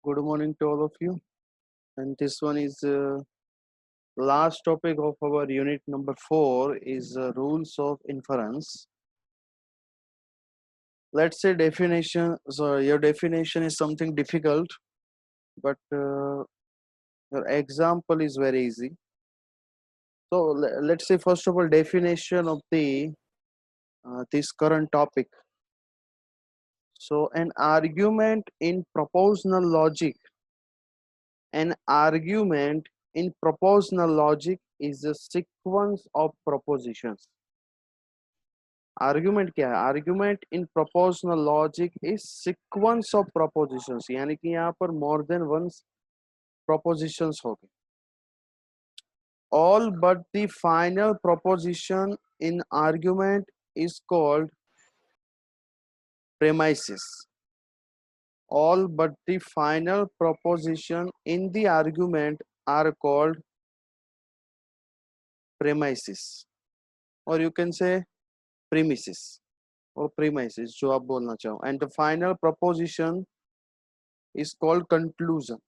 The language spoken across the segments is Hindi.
Good morning to all of you. And this one is last topic of our unit number 4 is rules of inference. Let's say definition. So your definition is something difficult, but your example is very easy. So let's say first of all definition of the this current topic. So an argument in propositional logic. An argument in propositional logic is a sequence of propositions. Argument क्या है? Argument in proportional logic is sequence of propositions, यानी कि यहाँ पर मोर देन वन प्रोपोजिशंस हो गए. All but the final proposition in argument is called premises. All but the final proposition in the argument are called premises, और you can say premises or premises, जो आप बोलना चाहो. And the final proposition is called conclusion.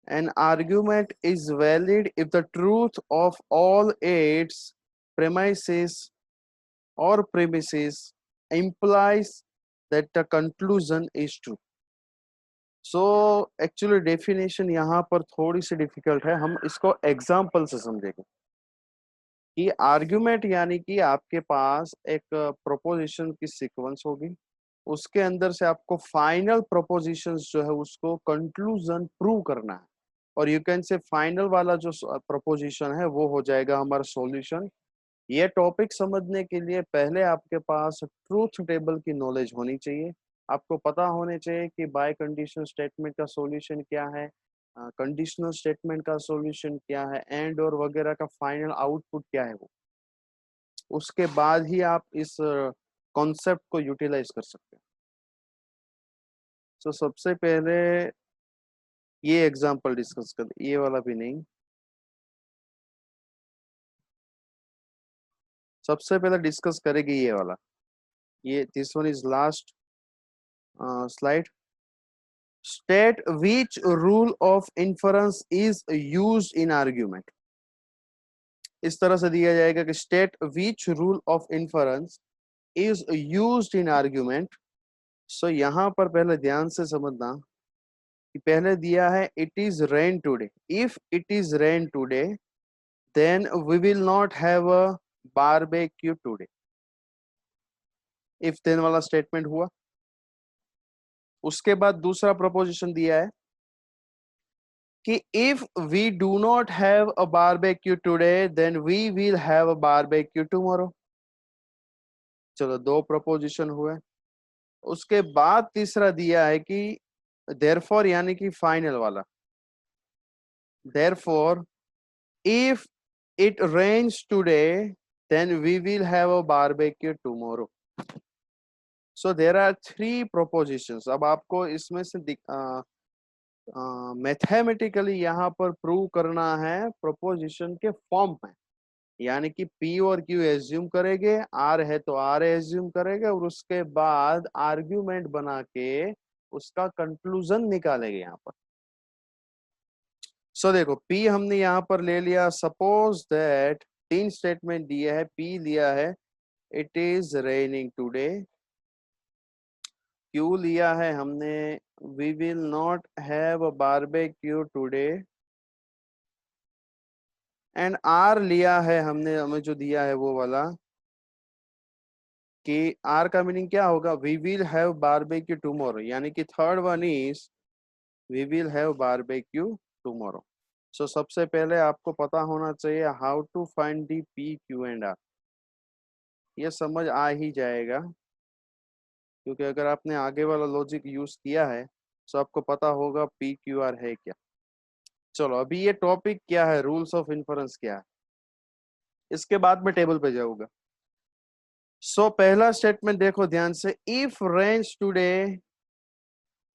An argument is valid if the truth of all its premises or premises implies that the conclusion is true. So actually definition यहाँ पर थोड़ी सी difficult है, हम इसको example से समझेंगे. कि आर्ग्यूमेंट यानी कि आपके पास एक प्रोपोजिशन की सीक्वेंस होगी, उसके अंदर से आपको फाइनल प्रोपोजिशंस जो है उसको कंक्लूजन प्रूव करना है, और यू कैन से फाइनल वाला जो प्रोपोजिशन है वो हो जाएगा हमारा सॉल्यूशन. ये टॉपिक समझने के लिए पहले आपके पास ट्रूथ टेबल की नॉलेज होनी चाहिए. आपको पता होने चाहिए कि बाय कंडीशन स्टेटमेंट का सॉल्यूशन क्या है, कंडीशनल स्टेटमेंट का सॉल्यूशन क्या है, एंड और वगैरह का फाइनल आउटपुट क्या है. वो उसके बाद ही आप इस कॉन्सेप्ट को यूटिलाइज कर सकते हैं. तो सबसे पहले ये एग्जांपल डिस्कस कर, ये वाला भी नहीं, सबसे पहले डिस्कस करेगी ये वाला. ये this one is last slide. State which rule of inference is used in argument. इस तरह से दिया जाएगा कि state which rule of inference is used in argument. So यहाँ पर पहले ध्यान से समझना कि पहले दिया है it is rain today. If it is rain today then we will not have a barbecue today. If then वाला स्टेटमेंट हुआ. उसके बाद दूसरा प्रोपोजिशन दिया है कि if we do not have a barbecue today then we will have a barbecue tomorrow. चलो दो प्रोपोजिशन हुए. उसके बाद तीसरा दिया है कि देयरफॉर, यानी कि फाइनल वाला. Therefore if it rains today then we will have a barbecue tomorrow. So there are three propositions. अब आपको इसमें से मैथमेटिकली यहाँ पर प्रूव करना है प्रोपोजिशन के फॉर्म में, यानी कि P और Q एज्यूम करेंगे, R है तो R एज्यूम करेंगे, और उसके बाद आर्ग्यूमेंट बना के उसका कंक्लूजन निकालेंगे यहाँ पर. सो देखो P हमने यहाँ पर ले लिया. सपोज दैट तीन स्टेटमेंट दिए है. P लिया है it is raining today. Q लिया है हमने we will not have a barbecue today. And R लिया है हमने, हमें जो दिया है वो वाला कि R का मीनिंग क्या होगा, we will have barbecue tomorrow, यानी कि third one is we will have barbecue tomorrow. So सबसे पहले आपको पता होना चाहिए how to find the P, Q and R. ये समझ आ ही जाएगा क्योंकि अगर आपने आगे वाला लॉजिक यूज किया है तो आपको पता होगा P, Q, R है क्या. चलो अभी ये टॉपिक क्या है, रूल्स ऑफ इन्फरेंस क्या है, इसके बाद में टेबल पे जाऊंगा. सो पहला स्टेटमेंट देखो ध्यान से. If rains today,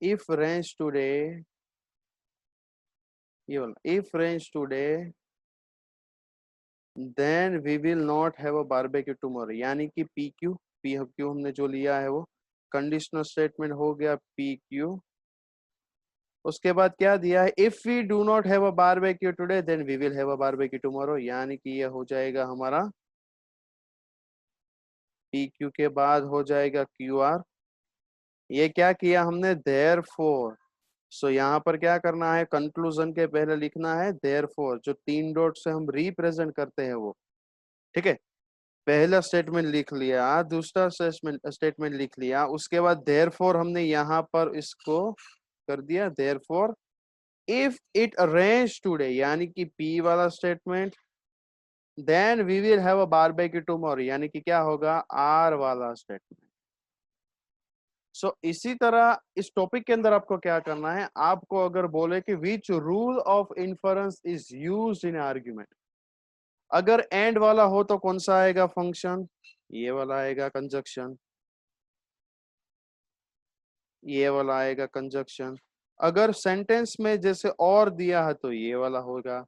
if rains today, ये वाला if rains today then we will not have a barbecue tomorrow, यानी कि P Q हमने जो लिया है वो कंडीशनल स्टेटमेंट हो गया P Q. उसके बाद क्या दिया है, if we do not have a barbecue today then we will have a barbecue tomorrow, यानी कि ये हो जाएगा हमारा पी क्यू के बाद हो जाएगा क्यू आर। ये क्या किया हमने, देयर फोर। सो यहाँ पर क्या करना है, कंक्लूजन के पहले लिखना है देयर फोर, जो 3 डॉट से हम रिप्रेजेंट करते हैं वो। ठीक है, पहला स्टेटमेंट लिख लिया, दूसरा स्टेटमेंट स्टेटमेंट लिख लिया, उसके बाद देयर फोर हमने यहाँ पर इसको कर दिया therefore if it rains today, यानी कि पी वाला statement, then we will have a barbecue tomorrow, यानी कि क्या होगा, आर वाला स्टेटमेंट। इसी तरह इस टॉपिक के अंदर आपको क्या करना है, आपको अगर बोले कि which rule of inference is used in argument, अगर एंड वाला हो तो कौन सा आएगा फंक्शन, ये वाला आएगा कंजक्शन, ये वाला आएगा कंजक्शन। अगर सेंटेंस में जैसे और दिया है तो ये वाला होगा।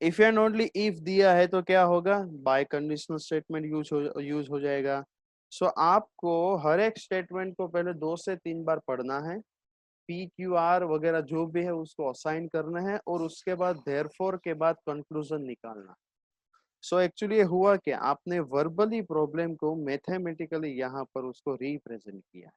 इफ एंड ओनली इफ दिया है तो क्या होगा, बाय कंडीशनल स्टेटमेंट यूज हो जाएगा। आपको हर एक स्टेटमेंट को पहले 2 से 3 बार पढ़ना है, पी क्यू आर वगैरह जो भी है उसको असाइन करना है, और उसके बाद देयरफॉर के बाद कंक्लूजन निकालना। एक्चुअली हुआ क्या, आपने वर्बली प्रॉब्लम को मैथमेटिकली यहाँ पर उसको रिप्रेजेंट किया।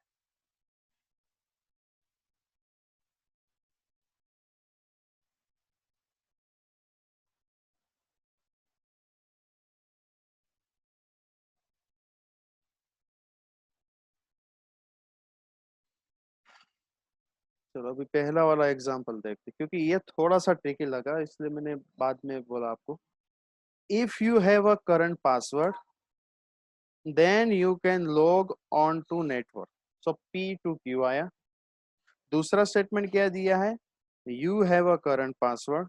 चलो अभी पहला वाला एग्जांपल देखते, क्योंकि ये थोड़ा सा ट्रिकी लगा इसलिए मैंने बाद में बोला आपको। If you have a current password then you can log on to network. P to Q आया। दूसरा स्टेटमेंट क्या दिया है, you have a current password,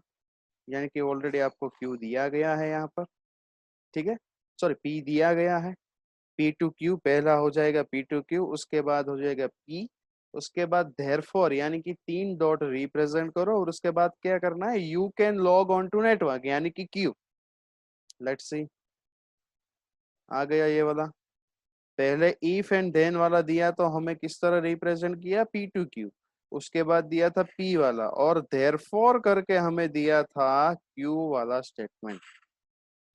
यानी कि ऑलरेडी आपको क्यू दिया गया है यहाँ पर। ठीक है, सॉरी पी दिया गया है। पी टू क्यू पहला हो जाएगा पी टू क्यू, उसके बाद हो जाएगा पी, उसके बाद देयरफॉर यानी कि 3 डॉट रिप्रेजेंट करो, और उसके बाद क्या करना है, you can log on to network यानी कि क्यू। लेट्स सी, आ गया ये वाला। पहले इफ एंड देन वाला दिया तो हमें किस तरह रिप्रेजेंट किया, पी टू क्यू। उसके बाद दिया था पी वाला, और देयरफॉर करके हमें दिया था क्यू वाला स्टेटमेंट।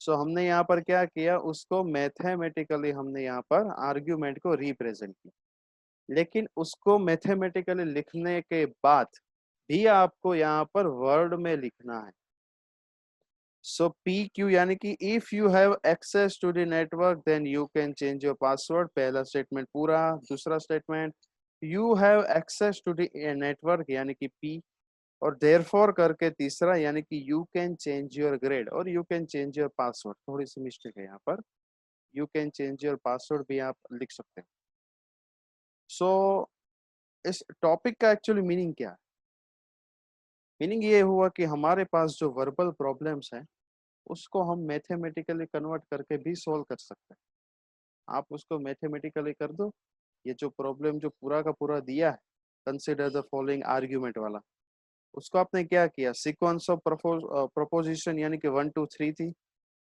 हमने यहाँ पर क्या किया, उसको मैथमेटिकली हमने यहाँ पर आर्ग्यूमेंट को रिप्रेजेंट किया, लेकिन उसको मैथमेटिकली लिखने के बाद भी आपको यहाँ पर वर्ड में लिखना है। पी क्यू यानी कि if you have access to the network then you can change your password, पहला स्टेटमेंट पूरा। दूसरा statement, you have access to the network यानी कि पी, और देयरफॉर करके तीसरा यानी कि you can change your grade और you can change your password. थोड़ी सी मिस्टेक है यहाँ पर, you can change your password भी आप लिख सकते हैं। इस टॉपिक का एक्चुअली मीनिंग क्या है, मीनिंग ये हुआ कि हमारे पास जो वर्बल प्रॉब्लम्स हैं उसको हम मैथमेटिकली कन्वर्ट करके भी सॉल्व कर सकते हैं। आप उसको मैथमेटिकली कर दो, ये जो प्रॉब्लम जो पूरा का पूरा दिया है, कंसिडर द फॉलोइंग आर्ग्यूमेंट वाला, उसको आपने क्या किया, सीक्वेंस ऑफ प्रोपोजिशन यानी कि 1 2 3 थी,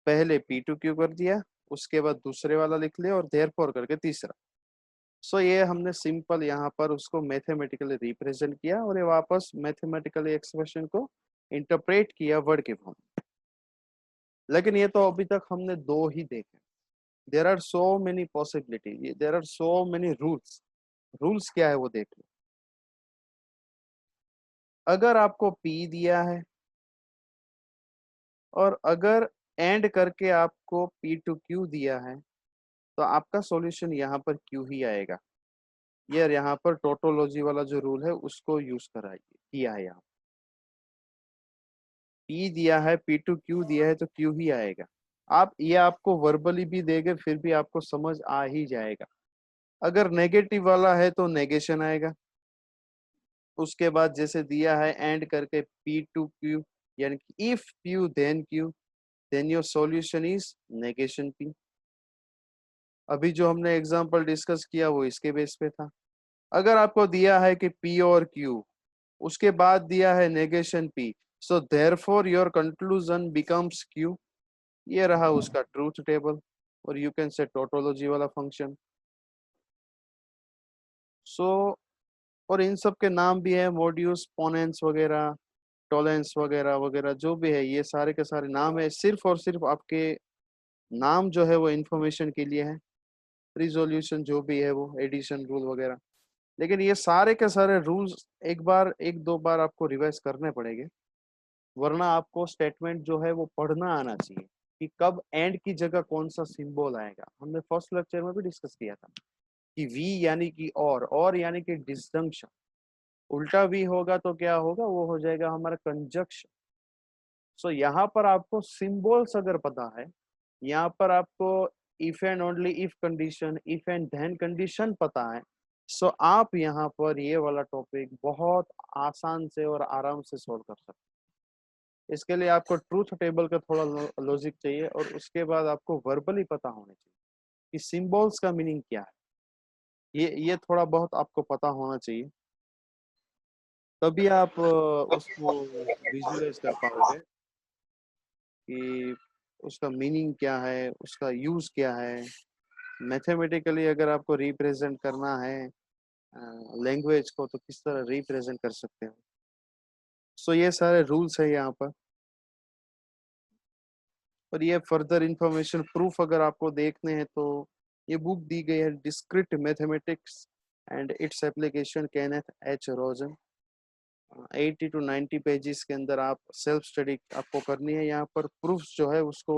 पहले पी टू क्यू कर दिया, उसके बाद दूसरे वाला लिख लिया, और देयरफॉर करके तीसरा। ये हमने सिंपल यहाँ पर उसको मैथमेटिकली रिप्रेजेंट किया, और ये वापस मैथमेटिकली एक्सप्रेशन को इंटरप्रेट किया वर्ड के फॉर्म। लेकिन ये तो अभी तक हमने दो ही देखे, there are so many possibility, there are so many rules. Rules क्या है वो देख लो। अगर आपको पी दिया है और अगर एंड करके आपको पी टू क्यू दिया है, तो आपका सॉल्यूशन यहाँ पर क्यू ही आएगा। ये यहाँ पर टोटोलॉजी वाला जो रूल है उसको यूज कराइए, किया है यहाँ। पी दिया है, पी टू क्यू दिया है तो क्यू ही आएगा। आप ये आपको वर्बली भी देंगे फिर भी आपको समझ आ ही जाएगा। अगर नेगेटिव वाला है तो नेगेशन आएगा। उसके बाद जैसे दिया है एंड करके पी टू क्यू, यानी कि if Q then your solution is negation P. अभी जो हमने एग्जांपल डिस्कस किया वो इसके बेस पे था। अगर आपको दिया है कि पी और क्यू, उसके बाद दिया है negation P, so therefore your conclusion becomes Q. ये रहा उसका ट्रूथ टेबल, और यू कैन से टोटोलॉजी वाला फंक्शन। सो और इन सब के नाम भी है, मॉड्यूल्स, पोनेंस वगैरह, टॉलेंस वगैरह वगैरह जो भी है, ये सारे के सारे नाम है, सिर्फ और सिर्फ आपके नाम जो है वो इंफॉर्मेशन के लिए है। रिजोल्यूशन जो भी है वो एडिशन रूल वगैरह, लेकिन ये सारे के सारे रूल्स एक बार एक दो बार आपको रिवाइज करने पड़ेंगे, वरना आपको स्टेटमेंट जो है वो पढ़ना आना चाहिए कि कब एंड की जगह कौन सा सिंबल आएगा। हमने फर्स्ट लेक्चर में भी डिस्कस किया था कि वी यानी कि और यानी कि डिसजंक्शन, उल्टा वी होगा तो क्या होगा, वो हो जाएगा हमारा कंजक्शन। सो यहाँ पर आपको सिंबल्स अगर पता है, यहाँ पर आपको if and only if condition, if and then condition पता है, सो आप यहाँ पर ये वाला टॉपिक बहुत आसान से और आराम से सोल्व कर सकते हैं। इसके लिए आपको ट्रूथ टेबल का थोड़ा लॉजिक चाहिए, और उसके बाद आपको वर्बली पता होने चाहिए कि सिंबल्स का मीनिंग क्या है। ये थोड़ा बहुत आपको पता होना चाहिए, तभी आप उसको विजुलाइज कर पाओगे कि उसका मीनिंग क्या है, उसका यूज क्या है। मैथमेटिकली अगर आपको रिप्रेजेंट करना है लैंग्वेज को, तो किस तरह रिप्रेजेंट कर सकते हो। सो ये सारे रूल्स है यहाँ पर, और ये फर्दर इंफॉर्मेशन प्रूफ अगर आपको देखने हैं तो ये बुक दी गई है, discrete mathematics and its application, Kenneth H Rosen. 80 to 90 pages के अंदर आप सेल्फ स्टडी आपको करनी है। यहाँ पर प्रूफ्स जो है उसको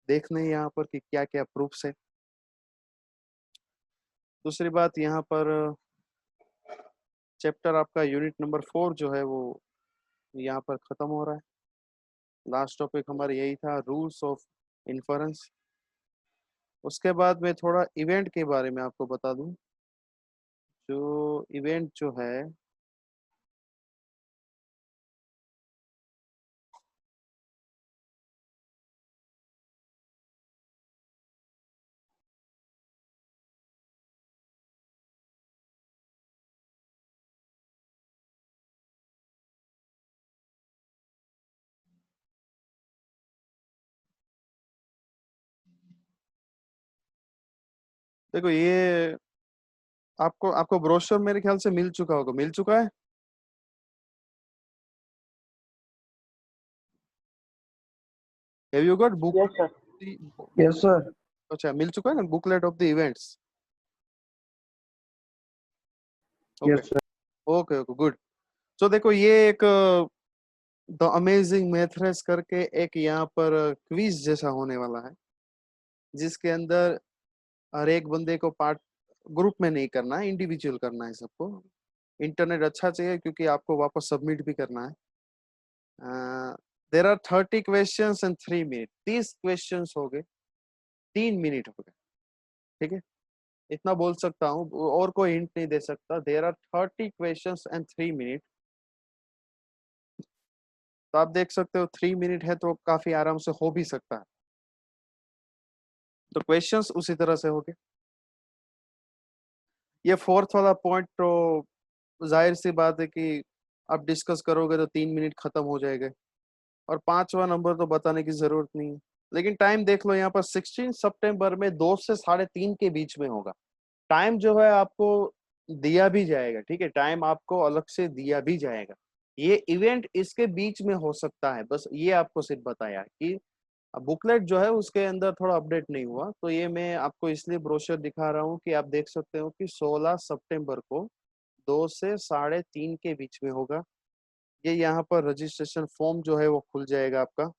देखने हैं यहाँ पर कि क्या क्या प्रूफ्स है। दूसरी बात, यहाँ पर चैप्टर आपका यूनिट नंबर 4 जो है वो यहाँ पर खत्म हो रहा है। लास्ट टॉपिक हमारा यही था, रूल्स ऑफ इन्फरेंस। उसके बाद मैं थोड़ा इवेंट के बारे में आपको बता दूं। जो इवेंट जो है, देखो ये आपको आपको ब्रोशर मेरे ख्याल से मिल चुका होगा, मिल चुका है। Have you got book? Yes, sir. Yes, sir. अच्छा, मिल चुका है ना booklet of the events? Okay Yes, sir. Okay okay, good. तो देखो ये एक द अमेजिंग मैथ्रेस करके एक यहाँ पर क्विज जैसा होने वाला है, जिसके अंदर हर एक बंदे को पार्ट ग्रुप में नहीं करना है, इंडिविजुअल करना है सबको। इंटरनेट अच्छा चाहिए क्योंकि आपको वापस सबमिट भी करना है। There are 30 question and 3 minute, 30 question हो गए, 3 मिनट हो गए, ठीक है। इतना बोल सकता हूँ, और कोई हिंट नहीं दे सकता। There are 30 question and 3 minute. तो आप देख सकते हो 3 मिनट है तो काफी आराम से हो भी सकता है। तो क्वेश्चंस उसी तरह से हो गए। ये फोर्थ वाला पॉइंट तो जाहिर सी बात है कि आप डिस्कस करोगे तो 3 मिनट खत्म हो जाएगा, और पांचवा नंबर तो बताने की जरूरत नहीं है। लेकिन टाइम देख लो, यहाँ पर 16 सितंबर में 2 से 3:30 के बीच में होगा। टाइम जो है आपको दिया भी जाएगा, ठीक है, टाइम आपको अलग से दिया भी जाएगा। ये इवेंट इसके बीच में हो सकता है, बस ये आपको सिर्फ बताया कि बुकलेट जो है उसके अंदर थोड़ा अपडेट नहीं हुआ, तो ये मैं आपको इसलिए ब्रोशर दिखा रहा हूँ कि आप देख सकते हो कि 16 सितंबर को 2 से 3:30 के बीच में होगा। ये यहाँ पर रजिस्ट्रेशन फॉर्म जो है वो खुल जाएगा आपका।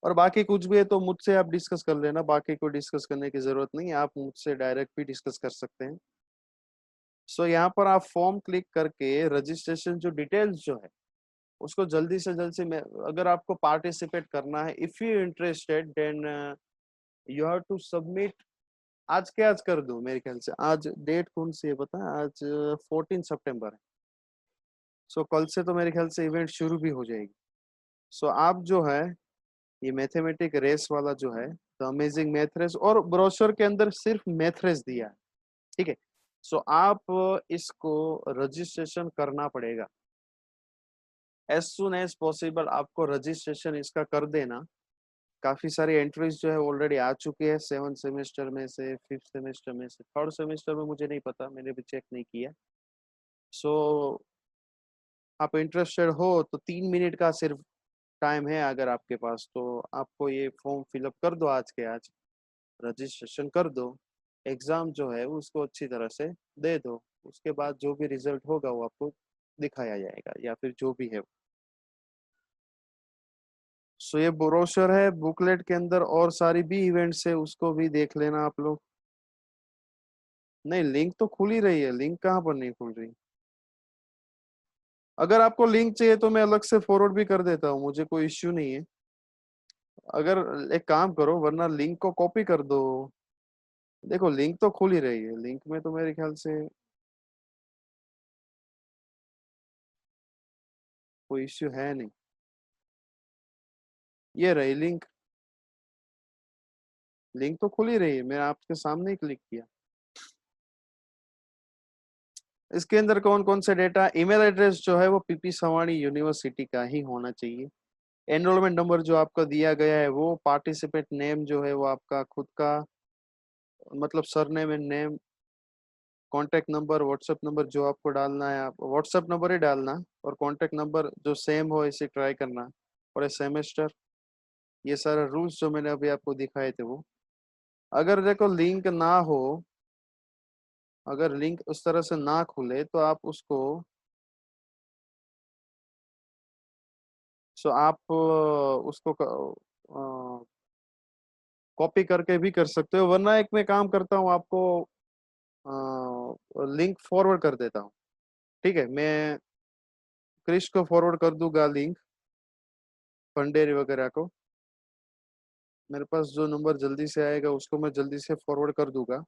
और बाकी कुछ भी है तो मुझसे आप डिस्कस कर लेना, बाकी को डिस्कस करने की जरूरत नहीं है, आप मुझसे डायरेक्ट भी डिस्कस कर सकते हैं। सो यहाँ पर आप फॉर्म क्लिक करके रजिस्ट्रेशन जो डिटेल्स जो है उसको जल्दी से जल्द से अगर आपको पार्टिसिपेट करना है, if you interested, then you have to submit. आज के आज कर दो, मेरे ख्याल से आज डेट कौन सी है पता है? आज 14 सितंबर है। सो कल से तो मेरे ख्याल से इवेंट शुरू भी हो जाएगी। सो आप जो है ये मैथमेटिक रेस वाला जो है, द अमेजिंग मैथ रेस, और ब्रोशर के अंदर सिर्फ मैथ रेस दिया है, ठीक है। सो आप इसको रजिस्ट्रेशन करना पड़ेगा एज सुन एज पॉसिबल। आपको रजिस्ट्रेशन इसका कर देना, काफी सारी एंट्रीज जो है ऑलरेडी आ चुकी है, 7 सेमेस्टर में से, 5th सेमेस्टर में से, 3rd सेमेस्टर में मुझे नहीं पता, मैंने भी चेक नहीं किया। सो आप इंटरेस्टेड हो तो 3 मिनट का सिर्फ टाइम है अगर आपके पास, तो आपको ये फॉर्म फिलअप कर दो आज के आज, रजिस्ट्रेशन कर दो, एग्जाम जो है उसको अच्छी तरह से दे दो। उसके बाद जो भी रिजल्ट होगा वो आपको दिखाया जाएगा, या फिर जो भी है। सो ये ब्रोशर है, बुकलेट के अंदर और सारी भी इवेंट्स है, उसको भी देख लेना आप लोग। नहीं, लिंक तो खुल ही रही है, लिंक कहाँ पर नहीं खुल रही। अगर आपको लिंक चाहिए तो मैं अलग से फॉरवर्ड भी कर देता हूँ, मुझे कोई इश्यू नहीं है। अगर एक काम करो, वरना लिंक को कॉपी कर दो। देखो लिंक तो खुल ही रही है, लिंक में तो मेरे ख्याल से कोई इश्यू है नहीं। ये रही लिंक, लिंक तो खुल ही रही है, मैंने आपके सामने ही क्लिक किया। इसके अंदर कौन कौन से डेटा, ईमेल एड्रेस जो है वो पीपी सवाणी यूनिवर्सिटी का ही होना चाहिए। एनरोलमेंट नंबर जो आपका दिया गया है वो, पार्टिसिपेट नेम जो है वो आपका खुद का, मतलब surname and name, contact number, WhatsApp number जो आपको डालना है, आप व्हाट्सएप नंबर ही डालना, और कॉन्टैक्ट नंबर जो सेम हो इसे ट्राई करना, और सेमेस्टर, ये सारे रूल्स जो मैंने अभी आपको दिखाए थे वो। अगर देखो लिंक ना हो, अगर लिंक उस तरह से ना खुले तो आप उसको, सो आप उसको कॉपी करके भी कर सकते हो, वरना एक मैं काम करता हूँ, आपको लिंक फॉरवर्ड कर देता हूँ। ठीक है, मैं क्रिश को फॉरवर्ड कर दूंगा लिंक, फंडेरी वगैरह को। मेरे पास जो नंबर जल्दी से आएगा उसको मैं जल्दी से फॉरवर्ड कर दूंगा।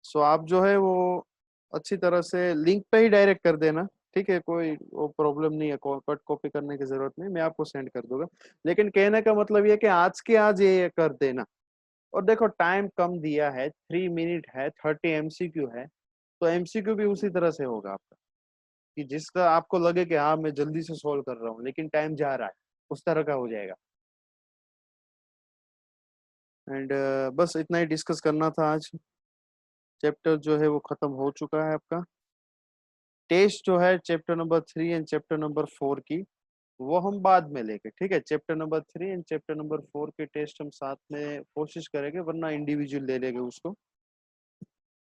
सो आप जो है वो अच्छी तरह से लिंक पे ही डायरेक्ट कर देना। ठीक है, कोई वो प्रॉब्लम नहीं है, कट कॉपी करने की जरूरत नहीं, मैं आपको सेंड कर दूंगा। लेकिन कहने का मतलब ये कि आज के आज ये कर देना। और देखो टाइम कम दिया है, 3 मिनट है, 30 MCQ है, तो MCQ भी उसी तरह से होगा आपका, कि जिसका आपको लगे कि हाँ मैं जल्दी से सोल्व कर रहा हूँ लेकिन टाइम जा रहा है, उस तरह का हो जाएगा। एंड बस इतना ही डिस्कस करना था आज। चैप्टर जो है वो खत्म हो चुका है आपका। टेस्ट जो है chapter number 3 and chapter number 4 की, वो हम बाद में लेंगे। ठीक है, chapter number 3 and chapter number 4 के टेस्ट हम साथ में कोशिश करेंगे, वरना इंडिविजुअल ले लेंगे उसको।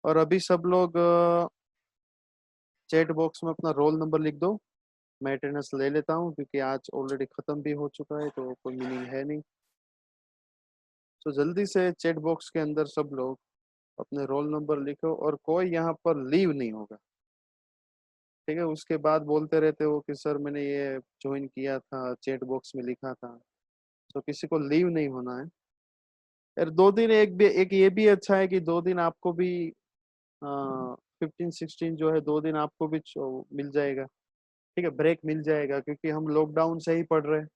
और अभी सब लोग चैट बॉक्स में अपना रोल नंबर लिख दो। मैं अटेंडेंस ले लेता हूँ क्योंकि आज ऑलरेडी खत्म भी हो चुका है, तो कोई मीनिंग है नहीं। तो जल्दी से चैट बॉक्स के अंदर सब लोग अपने रोल नंबर लिखो, और कोई यहाँ पर लीव नहीं होगा। ठीक है, उसके बाद बोलते रहते हो कि सर मैंने ये ज्वाइन किया था, चैट बॉक्स में लिखा था, तो किसी को लीव नहीं होना है। यार 2 दिन, एक ये भी अच्छा है कि 2 दिन आपको भी 15-16 जो है, 2 दिन आपको भी मिल जाएगा। ठीक है, ब्रेक मिल जाएगा, क्योंकि हम लॉकडाउन से ही पढ़ रहे हैं,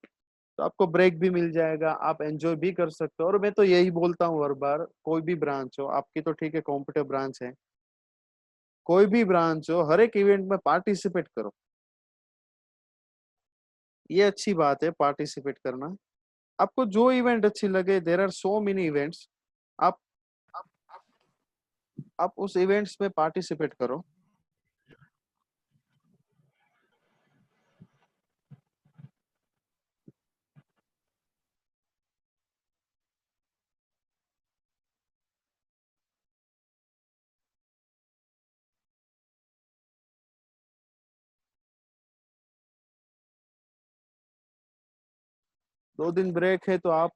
तो आपको ब्रेक भी मिल जाएगा, आप एंजॉय भी कर सकते हो। और मैं तो यही बोलता हूँ हर बार, कोई भी ब्रांच हो आपकी, तो ठीक है कॉम्पिटिटिव ब्रांच है, कोई भी ब्रांच हो, हर एक इवेंट में पार्टिसिपेट करो। ये अच्छी बात है पार्टिसिपेट करना। आपको जो इवेंट अच्छी लगे, there are so many events, आप आप उस इवेंट्स में पार्टिसिपेट करो। 2 दिन ब्रेक है तो आप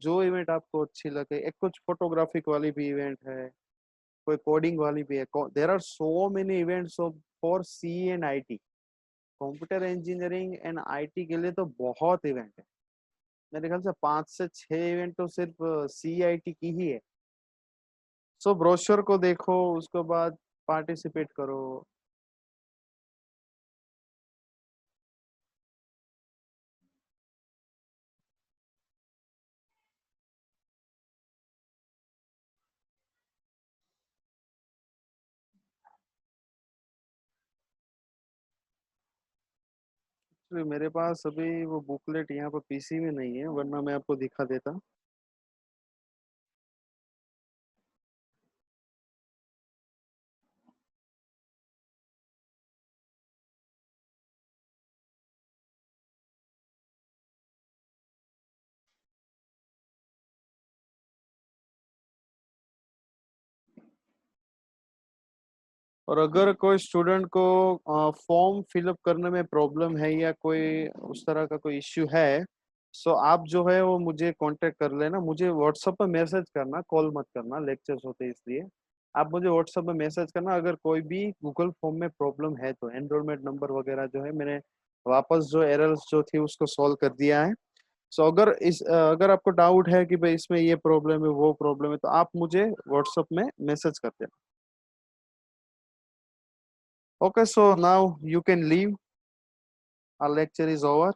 जो इवेंट आपको अच्छी लगे, एक कुछ फोटोग्राफिक वाली भी इवेंट है, कोई कोडिंग वाली भी है, there are so many events for C and IT. Computer engineering and IT के लिए तो बहुत इवेंट है, मेरे ख्याल से 5 से 6 इवेंट तो सिर्फ सी आई टी की ही है। सो ब्रोशर को देखो, उसके बाद पार्टिसिपेट करो। तो मेरे पास अभी वो बुकलेट यहाँ पर पीसी में नहीं है, वरना मैं आपको दिखा देता। और अगर कोई स्टूडेंट को फॉर्म फिलअप करने में प्रॉब्लम है या कोई उस तरह का कोई इश्यू है, सो आप जो है वो मुझे कांटेक्ट कर लेना। मुझे व्हाट्सएप पे मैसेज करना, कॉल मत करना, लेक्चर्स होते हैं इसलिए। आप मुझे व्हाट्सएप पे मैसेज करना अगर कोई भी गूगल फॉर्म में प्रॉब्लम है तो। एनरोलमेंट नंबर वगैरह जो है मैंने वापस जो एरर्स जो थी उसको सॉल्व कर दिया है। सो अगर आपको डाउट है कि भाई इसमें ये प्रॉब्लम है वो प्रॉब्लम है, तो आप मुझे व्हाट्सएप में मैसेज कर देना। Okay, so now you can leave. Our lecture is over.